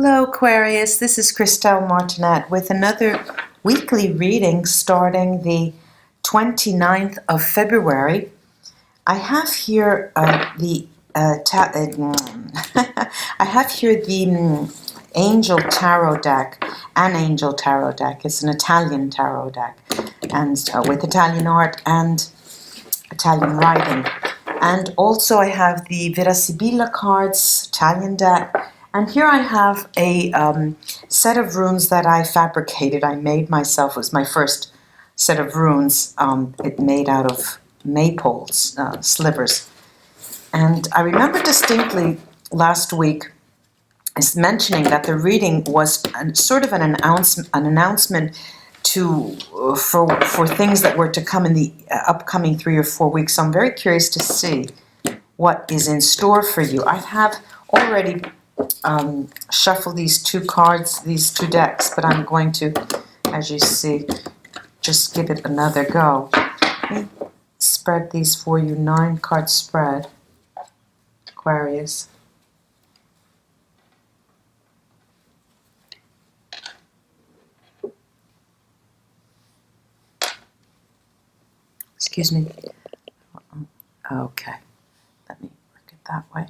Hello Aquarius, this is Christelle Martinette with another weekly reading starting the 29th of February. I have here the Angel Tarot deck, an Angel Tarot deck. It's an Italian tarot deck, and with Italian art and Italian writing. And also I have the Vera Sibilla cards, Italian deck. And here I have a set of runes that I fabricated. I made myself. It was my first set of runes. It made out of maypoles, slivers. And I remember distinctly last week mentioning that the reading was sort of an announcement for things that were to come in the upcoming 3 or 4 weeks. So I'm very curious to see what is in store for you. I have already shuffle these two cards, these two decks, but I'm going to, as you see, just give it another go. Let me spread these for you, 9-card spread, Aquarius. Excuse me. Okay, let me work it that way.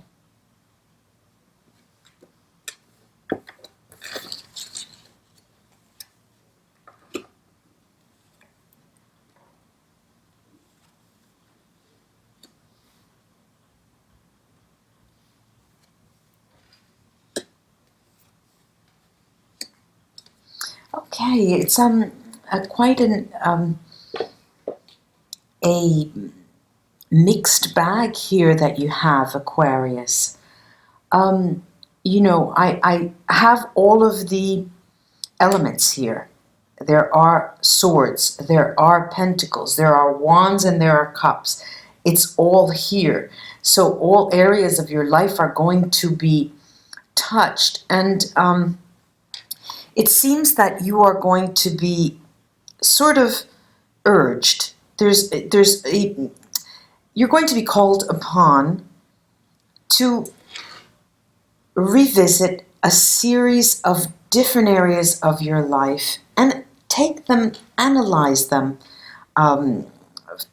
Okay, it's quite a mixed bag here that you have, Aquarius. You know, I have all of the elements here. There are swords, there are pentacles, there are wands, and there are cups. It's all here. So all areas of your life are going to be touched, and it seems that you are going to be sort of urged. You're going to be called upon to revisit a series of different areas of your life and take them, analyze them,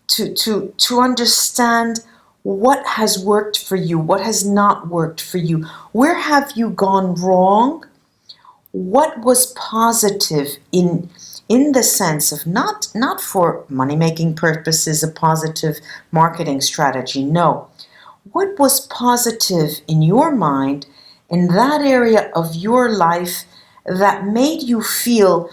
to understand what has worked for you, what has not worked for you, where have you gone wrong, what was positive in the sense of not for money-making purposes, a positive marketing strategy, no. What was positive in your mind in that area of your life that made you feel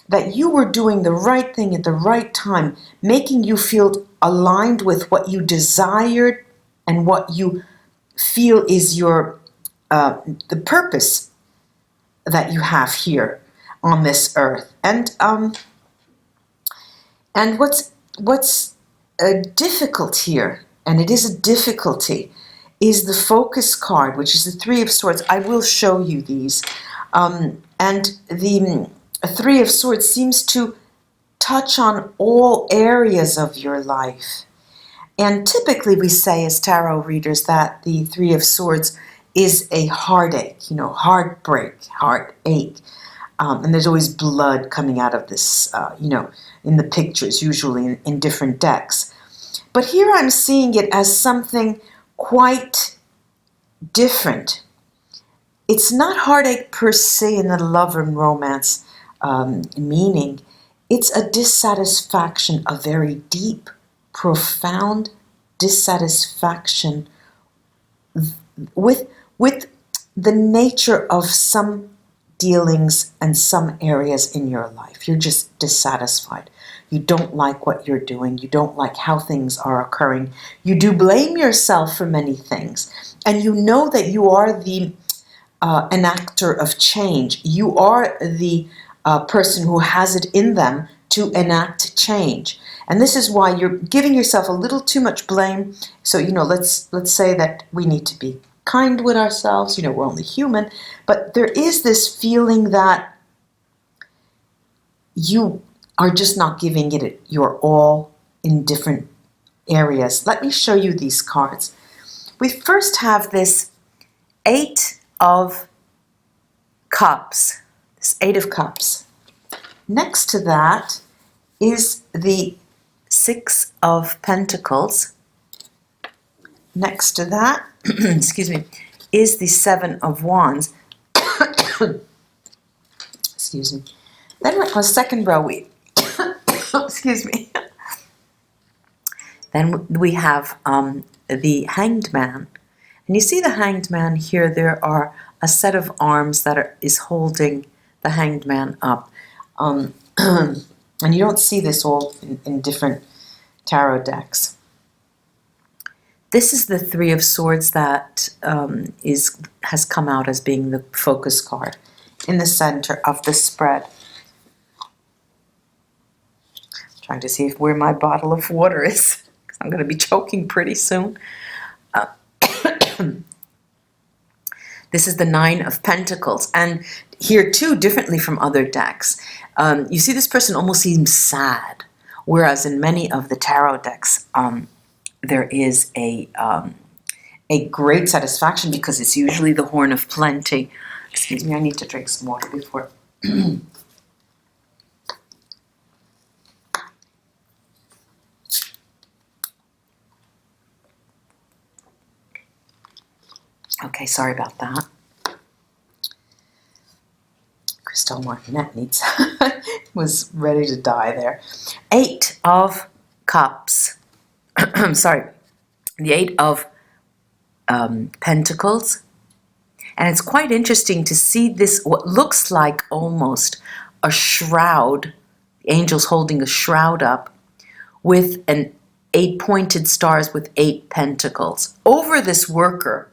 that you were doing the right thing at the right time, making you feel aligned with what you desired and what you feel is your the purpose that you have here on this earth. And what's difficult here, and it is a difficulty, is the focus card, which is the 3 of Swords. I will show you these. And the 3 of Swords seems to touch on all areas of your life. And typically we say as tarot readers that the 3 of Swords is a heartache, you know, heartbreak, heartache. And there's always blood coming out of this, you know, in the pictures, usually in different decks. But here I'm seeing it as something quite different. It's not heartache per se in the love and romance meaning. It's a dissatisfaction, a very deep, profound dissatisfaction with the nature of some dealings and some areas in your life. You're just dissatisfied. You don't like what you're doing. You don't like how things are occurring. You do blame yourself for many things. And you know that you are the enactor of change. You are the person who has it in them to enact change. And this is why you're giving yourself a little too much blame. So, you know, let's say that we need to be kind with ourselves. You know, we're only human. But there is this feeling that you are just not giving it your all in different areas. Let me show you these cards. We first have this 8 of Cups, this 8 of Cups. Next to that is the 6 of Pentacles. Next to that, excuse me, is the 7 of Wands. Excuse me. Then on the second row, we, excuse me. Then we have the Hanged Man. And you see the Hanged Man here, there are a set of arms that is holding the Hanged Man up. And you don't see this all in different tarot decks. This is the 3 of Swords that has come out as being the focus card in the center of the spread. Trying to see where my bottle of water is, because I'm going to be choking pretty soon. This is the 9 of Pentacles, and here too, differently from other decks, you see this person almost seems sad, whereas in many of the tarot decks, there is a great satisfaction because it's usually the Horn of Plenty. Excuse me, I need to drink some water before. Okay, sorry about that. Christelle Martinette needs was ready to die there. 8 of Cups. Sorry, the 8 of Pentacles. And it's quite interesting to see this, what looks like almost a shroud, the angels holding a shroud up with 8 pointed stars with 8 pentacles over this worker.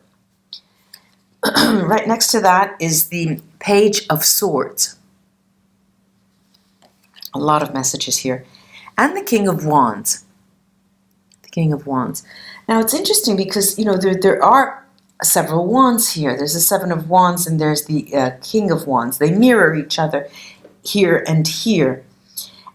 Right next to that is the Page of Swords. A lot of messages here. And the King of Wands. The King of Wands. Now it's interesting because, you know, there are several wands here. There's the 7 of Wands and there's the King of Wands. They mirror each other here and here.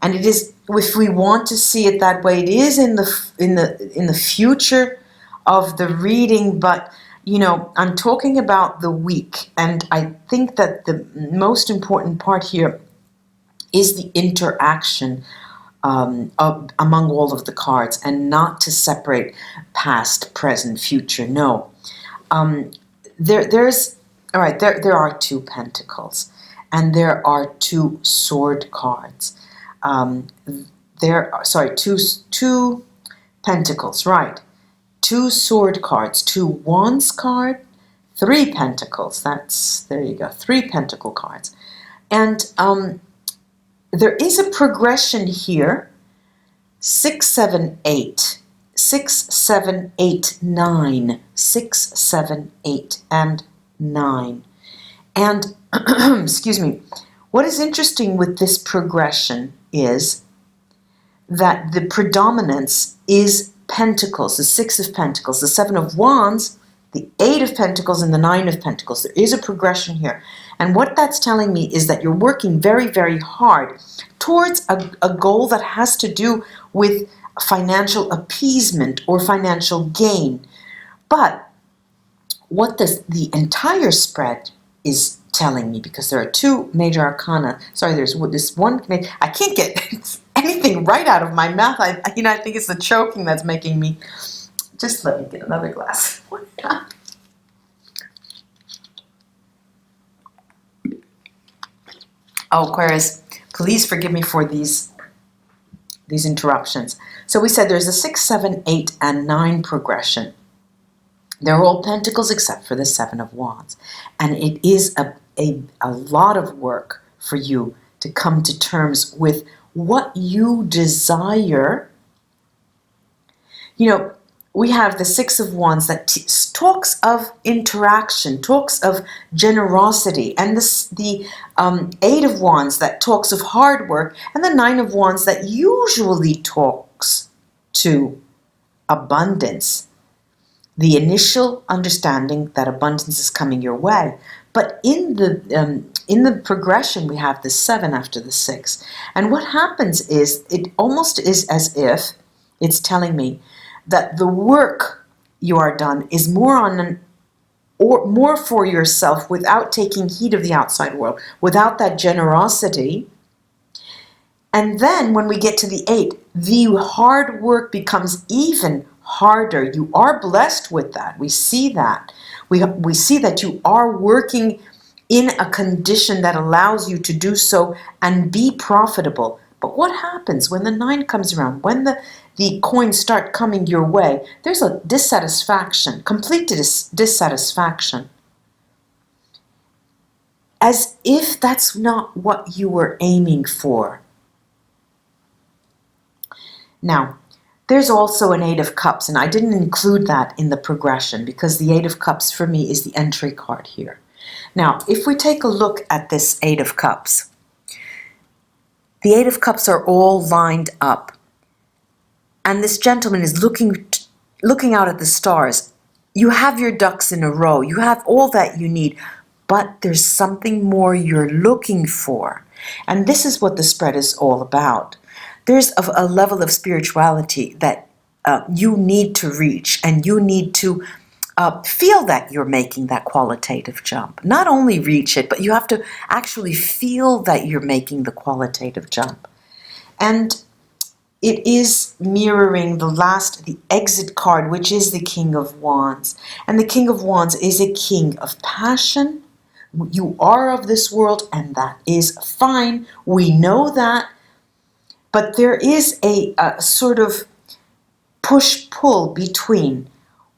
And it is, if we want to see it that way, it is in the future of the reading, but you know, I'm talking about the week, and I think that the most important part here is the interaction among all of the cards, and not to separate past, present, future. No, there are 2 pentacles, and there are 2 sword cards. Two pentacles, right? 2 sword cards, 2 wands card, 3 pentacles. There you go, 3 pentacle cards. And there is a progression here, 6, 7, 8, 6, 7, 8, 9, 6, 7, 8, and 9. And, excuse me, what is interesting with this progression is that the predominance is Pentacles, the 6 of Pentacles, the 7 of Wands, the 8 of Pentacles, and the 9 of Pentacles. There is a progression here. And what that's telling me is that you're working very, very hard towards a goal that has to do with financial appeasement or financial gain. But what the entire spread is telling me, because there are 2 major arcana, sorry, there's this one, I can't get anything right out of my mouth. I think it's the choking that's making me, just let me get another glass. Oh, Aquarius, please forgive me for these interruptions. So we said there's a 6, 7, 8, and 9 progression. They're all pentacles except for the 7 of Wands. And it is a lot of work for you to come to terms with what you desire. You know, we have the 6 of Wands that talks of interaction, talks of generosity, and the 8 of Wands that talks of hard work, and the 9 of Wands that usually talks to abundance. The initial understanding that abundance is coming your way. But in the progression, we have the 7 after the 6. And what happens is, it almost is as if it's telling me that the work you are done is more on or more for yourself without taking heed of the outside world, without that generosity. And then when we get to the 8, the hard work becomes even harder. You are blessed with that. We see that. We see that you are working in a condition that allows you to do so and be profitable. But what happens when the 9 comes around? When the coins start coming your way, there's a dissatisfaction, complete dissatisfaction. As if that's not what you were aiming for. Now, there's also an 8 of Cups, and I didn't include that in the progression because the 8 of Cups for me is the entry card here. Now, if we take a look at this 8 of Cups, the 8 of Cups are all lined up. And this gentleman is looking out at the stars. You have your ducks in a row. You have all that you need. But there's something more you're looking for. And this is what the spread is all about. There's a level of spirituality that you need to reach, and you need to feel that you're making that qualitative jump. Not only reach it, but you have to actually feel that you're making the qualitative jump. And it is mirroring the exit card, which is the King of Wands. And the King of Wands is a king of passion. You are of this world, and that is fine. We know that. But there is a sort of push-pull between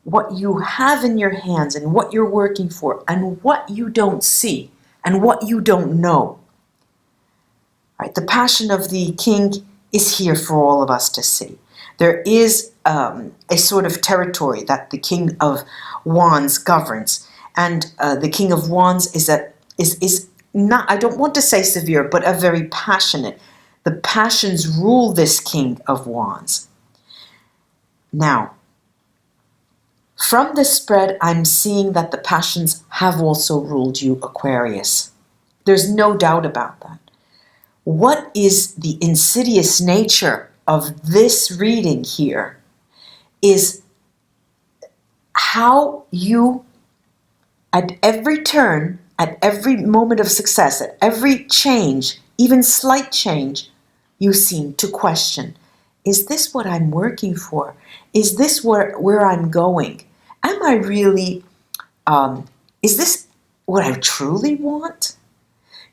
what you have in your hands and what you're working for and what you don't see and what you don't know. Right? The passion of the king is here for all of us to see. There is a sort of territory that the King of Wands governs. And the King of Wands is not, I don't want to say severe, but a very passionate. The passions rule this King of Wands. Now, from this spread, I'm seeing that the passions have also ruled you, Aquarius. There's no doubt about that. What is the insidious nature of this reading here is how you, at every turn, at every moment of success, at every change, even slight change, you seem to question, is this what I'm working for? Is this where I'm going? Am I really, is this what I truly want?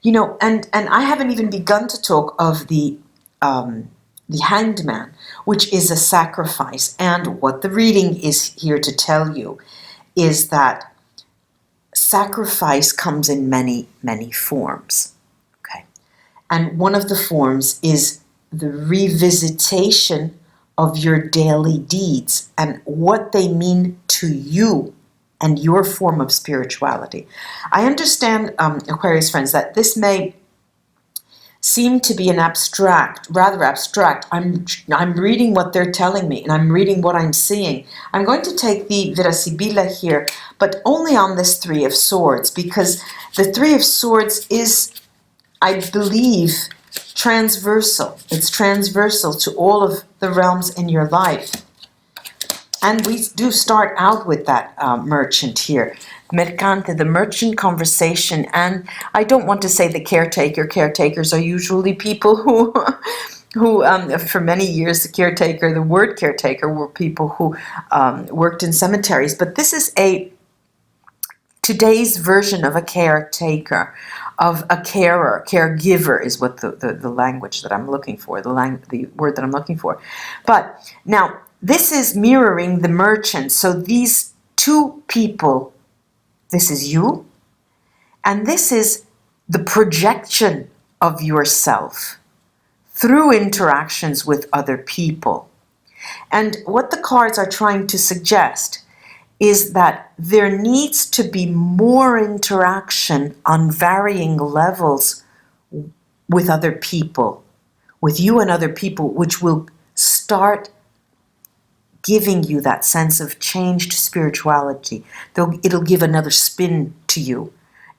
You know, and I haven't even begun to talk of the Hanged Man, which is a sacrifice. And what the reading is here to tell you is that sacrifice comes in many, many forms. Okay, and one of the forms is the revisitation of your daily deeds and what they mean to you and your form of spirituality. I understand, Aquarius friends, that this may seem to be an rather abstract. I'm reading what they're telling me, and I'm reading what I'm seeing. I'm going to take the Virasibila here, but only on this 3 of Swords, because the 3 of Swords is, I believe, transversal. It's transversal to all of the realms in your life. And we do start out with that merchant here. Mercante, the merchant conversation. And I don't want to say the caretaker. Caretakers are usually people who, for many years, the word caretaker were people who worked in cemeteries. But this is today's version of a caretaker, of a carer. Caregiver is what the language that I'm looking for, the word that I'm looking for. But now, this is mirroring the merchant. So these 2 people, this is you, and this is the projection of yourself through interactions with other people. And what the cards are trying to suggest is that there needs to be more interaction on varying levels with other people, with you and other people, which will start giving you that sense of changed spirituality. It'll give another spin to you,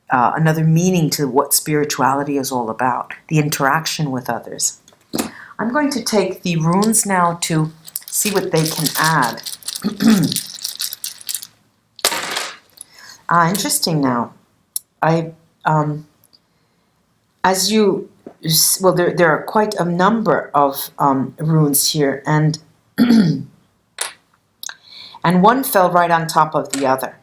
another meaning to what spirituality is all about, the interaction with others. I'm going to take the runes now to see what they can add. Interesting now. I, as you, well, there are quite a number of runes here, and and one fell right on top of the other.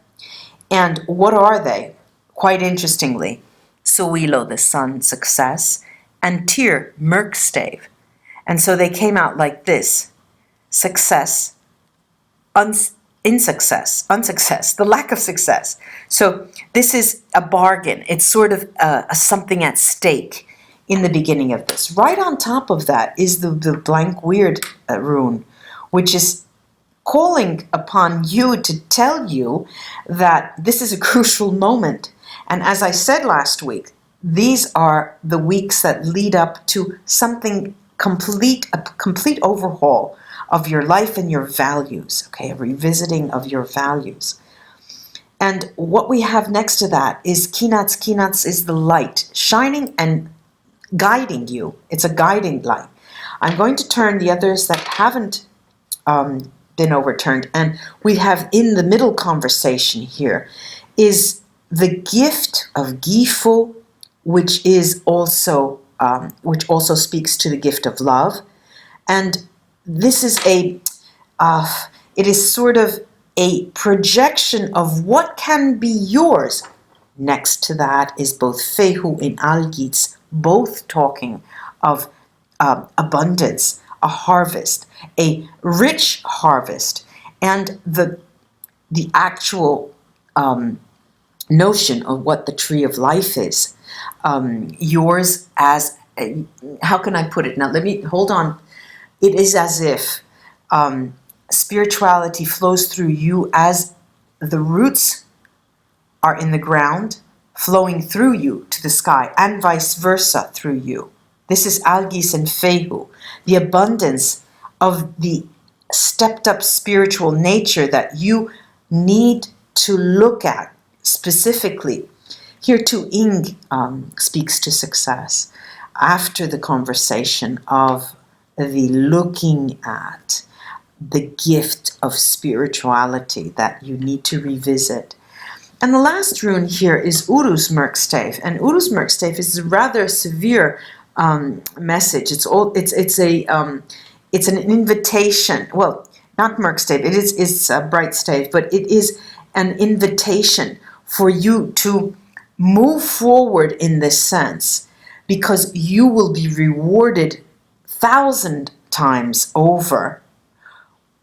And what are they? Quite interestingly, Suilo, the sun, success, and Tyr, Merkstave. And so they came out like this: success, unsuccess, the lack of success. So this is a bargain. It's sort of something at stake in the beginning of this. Right on top of that is the blank weird rune, which is calling upon you to tell you that this is a crucial moment. And as I said last week, these are the weeks that lead up to something complete, a complete overhaul of your life and your values, okay, a revisiting of your values. And what we have next to that is Kinats. Kinats is the light, shining and guiding you. It's a guiding light. I'm going to turn the others that haven't been overturned, and we have in the middle conversation here is the gift of Gifu, which is also which also speaks to the gift of love. And this is it is sort of a projection of what can be yours. Next to that is both Fehu and Algits, both talking of abundance, a harvest, a rich harvest, and the actual notion of what the tree of life is. Yours as, how can I put it? Now, let me, hold on. It is as if spirituality flows through you as the roots are in the ground, flowing through you to the sky, and vice versa through you. This is Algis and Fehu, the abundance of the stepped up spiritual nature that you need to look at specifically. Here too, Ing speaks to success after the conversation of the looking at the gift of spirituality that you need to revisit. And the last rune here is Uruz Merkstave, and Uruz Merkstave is a rather severe message. It's an invitation. Well, not Merkstave. It's a bright stave, but it is an invitation for you to move forward in this sense, because you will be rewarded 1,000 times over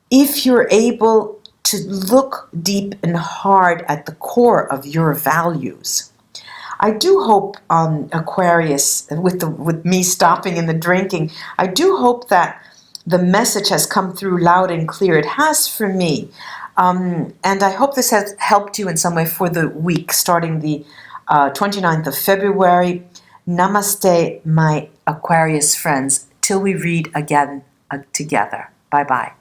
if you're able to look deep and hard at the core of your values. I do hope, Aquarius, with me stopping in the drinking, I do hope that the message has come through loud and clear. It has for me. And I hope this has helped you in some way for the week, starting the 29th of February. Namaste, my Aquarius friends, till we read again together. Bye-bye.